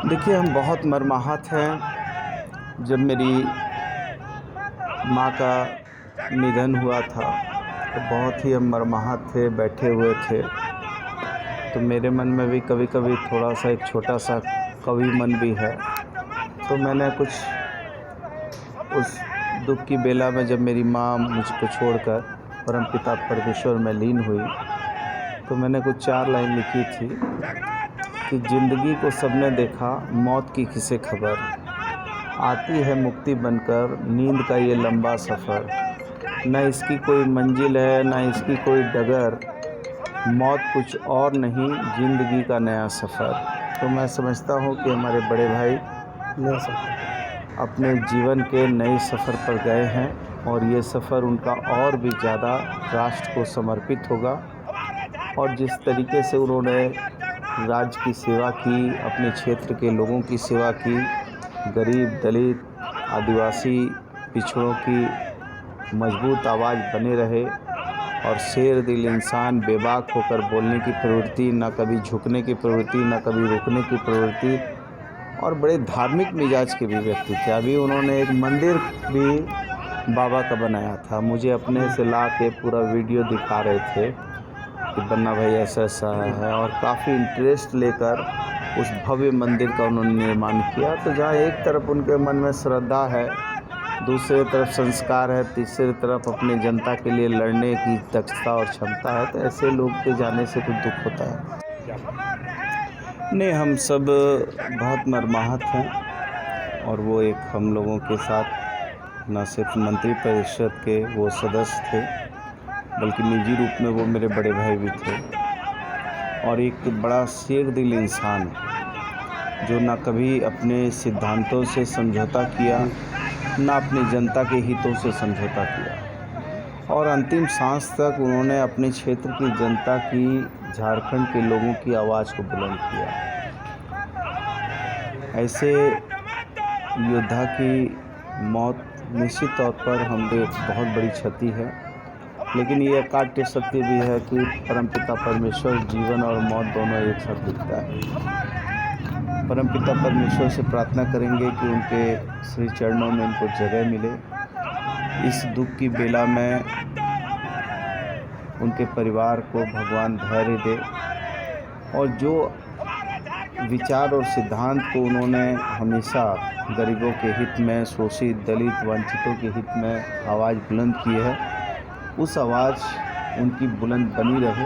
देखिए, हम बहुत मर्माहत हैं। जब मेरी माँ का निधन हुआ था तो बहुत ही हम मर्माहत थे, बैठे हुए थे। तो मेरे मन में भी कभी-कभी थोड़ा-सा एक छोटा-सा कवि मन भी है। तो मैंने कुछ उस दुःख की बेला में, जब मेरी माँ मुझको छोड़कर परमपिता परमेश्वर में लीन हुई, तो मैंने कुछ 4 लाइन लिखी थी कि ज़िंदगी को सबने देखा, मौत की किसे खबर, आती है मुक्ति बनकर नींद का ये लंबा सफ़र, न इसकी कोई मंजिल है न इसकी कोई डगर, मौत कुछ और नहीं ज़िंदगी का नया सफ़र। तो मैं समझता हूँ कि हमारे बड़े भाई अपने जीवन के नए सफ़र पर गए हैं और ये सफ़र उनका और भी ज़्यादा राष्ट्र को समर्पित होगा। और जिस तरीके से उन्होंने राज्य की सेवा की, अपने क्षेत्र के लोगों की सेवा की, गरीब, दलित, आदिवासी, पिछड़ों की मजबूत आवाज़ बने रहे और शेर दिल इंसान बेबाक होकर बोलने की प्रवृत्ति, ना कभी झुकने की प्रवृत्ति, ना कभी रुकने की प्रवृत्ति, और बड़े धार्मिक मिजाज के भी व्यक्ति थे। अभी उन्होंने एक मंदिर भी बाबा का बनाया था, मुझे अपने से ला के पूरा वीडियो दिखा रहे थे कि बन्ना भाई ऐसा ऐसा है, और काफ़ी इंटरेस्ट लेकर उस भव्य मंदिर का उन्होंने निर्माण किया। तो जहाँ एक तरफ उनके मन में श्रद्धा है, दूसरी तरफ संस्कार है, तीसरी तरफ अपने जनता के लिए लड़ने की दक्षता और क्षमता है, तो ऐसे लोग के जाने से कुछ दुख होता है। नहीं, हम सब बहुत मर्माहत हैं। और वो एक हम लोगों के साथ न सिर्फ मंत्री परिषद के वो सदस्य थे, बल्कि निजी रूप में वो मेरे बड़े भाई भी थे। और एक बड़ा शेर दिल इंसान है जो ना कभी अपने सिद्धांतों से समझौता किया, ना अपनी जनता के हितों से समझौता किया, और अंतिम सांस तक उन्होंने अपने क्षेत्र की जनता की, झारखंड के लोगों की आवाज़ को बुलंद किया। ऐसे योद्धा की मौत निश्चित तौर पर हमें बहुत बड़ी क्षति है, लेकिन ये अकाट्य सत्य भी है कि परमपिता परमेश्वर जीवन और मौत दोनों एक साथ दिखता है। परमपिता परमेश्वर से प्रार्थना करेंगे कि उनके श्री चरणों में उनको जगह मिले। इस दुख की बेला में उनके परिवार को भगवान धैर्य दे, और जो विचार और सिद्धांत को उन्होंने हमेशा गरीबों के हित में, शोषित, दलित, वंचितों के हित में आवाज़ बुलंद की है, उस आवाज़ उनकी बुलंद बनी रहे,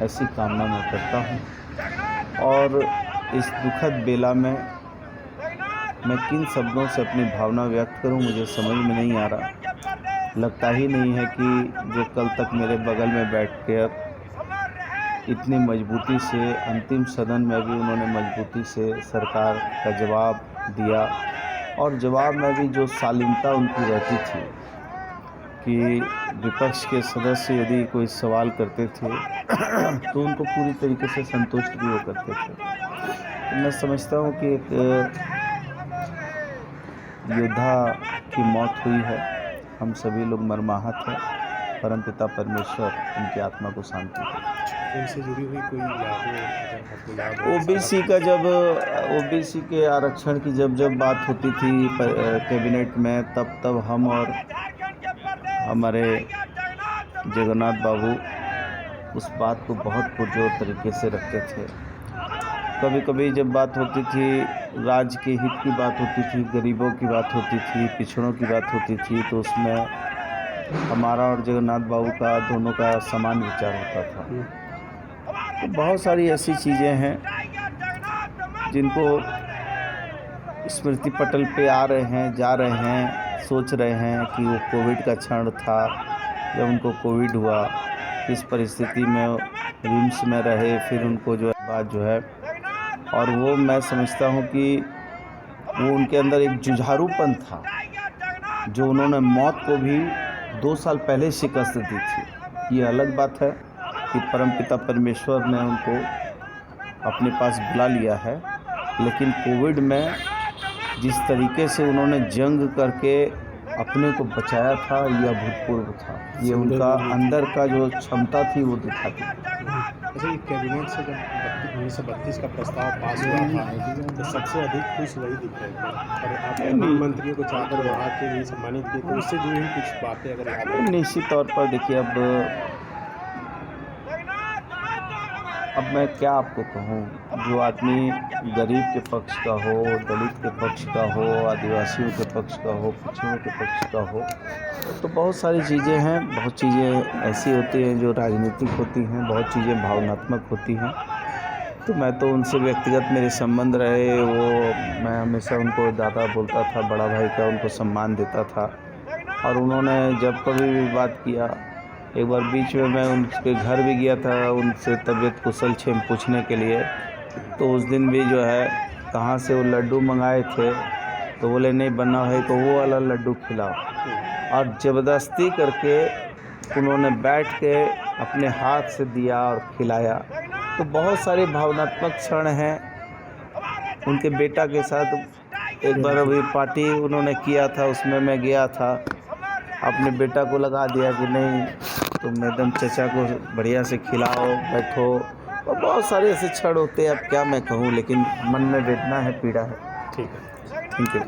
ऐसी कामना मैं करता हूँ। और इस दुखद बेला में मैं किन शब्दों से अपनी भावना व्यक्त करूं, मुझे समझ में नहीं आ रहा। लगता ही नहीं है कि जो कल तक मेरे बगल में बैठकर इतनी मजबूती से अंतिम सदन में भी उन्होंने मजबूती से सरकार का जवाब दिया, और जवाब में भी जो शालीनता उनकी रहती थी कि विपक्ष के सदस्य यदि कोई सवाल करते थे तो उनको पूरी तरीके से संतुष्ट भी वो करते थे। तो मैं समझता हूँ कि एक योद्धा की मौत हुई है, हम सभी लोग मर्माहत हैं। परमपिता परमेश्वर उनकी आत्मा को शांति दे। उनसे जुड़ी हुई कोई यादें ओबीसी का, जब ओबीसी के आरक्षण की जब बात होती थी कैबिनेट में, तब हम और हमारे जगन्नाथ बाबू उस बात को बहुत पुरजोर तरीके से रखते थे। कभी कभी जब बात होती थी, राज्य के हित की बात होती थी, गरीबों की बात होती थी, पिछड़ों की बात होती थी, तो उसमें हमारा और जगन्नाथ बाबू का दोनों का समान विचार होता था। तो बहुत सारी ऐसी चीज़ें हैं जिनको स्मृति पटल पे आ रहे हैं, जा रहे हैं, सोच रहे हैं कि वो कोविड का क्षण था, जब उनको कोविड हुआ, किस परिस्थिति में रिम्स में रहे, फिर उनको जो है बात जो है, और वो मैं समझता हूँ कि वो उनके अंदर एक जुझारूपन था जो उन्होंने मौत को भी 2 साल पहले शिकस्त दी थी। ये अलग बात है कि परमपिता परमेश्वर ने उनको अपने पास बुला लिया है, लेकिन कोविड में जिस तरीके से उन्होंने जंग करके अपने को बचाया था, यह अभूतपूर्व था। ये उनका अंदर का जो क्षमता थी वो दिखाती थी। अच्छा, ये कैबिनेट से जब 1932 का प्रस्ताव पास हुआ था तो सबसे अधिक खुश वही दिख रहे थे, और आप तमाम मंत्रियों को चादर बढ़ा के भी सम्मानित किए, तो उससे जुड़ी हुई कुछ बातें अगर याद हो। निश्चित तौर पर देखिए, अब मैं क्या आपको कहूँ, जो आदमी गरीब के पक्ष का हो, दलित के पक्ष का हो, आदिवासियों के पक्ष का हो, पिछड़ों के पक्ष का हो, तो बहुत सारी चीज़ें हैं, बहुत चीज़ें ऐसी होती हैं जो राजनीतिक होती हैं, बहुत चीज़ें भावनात्मक होती हैं। तो मैं तो उनसे व्यक्तिगत मेरे संबंध रहे, वो मैं हमेशा उनको दादा बोलता था, बड़ा भाई का उनको सम्मान देता था। और उन्होंने जब कभी भी बात किया, एक बार बीच में मैं उनके घर भी गया था उनसे तबीयत कुशल क्षेम पूछने के लिए, तो उस दिन भी जो है कहाँ से वो लड्डू मंगाए थे, तो बोले नहीं बना है तो वो वाला लड्डू खिलाओ, और ज़बरदस्ती करके उन्होंने बैठ के अपने हाथ से दिया और खिलाया। तो बहुत सारे भावनात्मक क्षण हैं। उनके बेटा के साथ एक बार अभी पार्टी उन्होंने किया था, उसमें मैं गया था, अपने बेटा को लगा दिया कि नहीं तुम एकदम चचा को बढ़िया से खिलाओ, बैठो। और बहुत सारे ऐसे क्षण होते हैं, अब क्या मैं कहूँ, लेकिन मन में वेदना है, पीड़ा है। ठीक है। Thank you.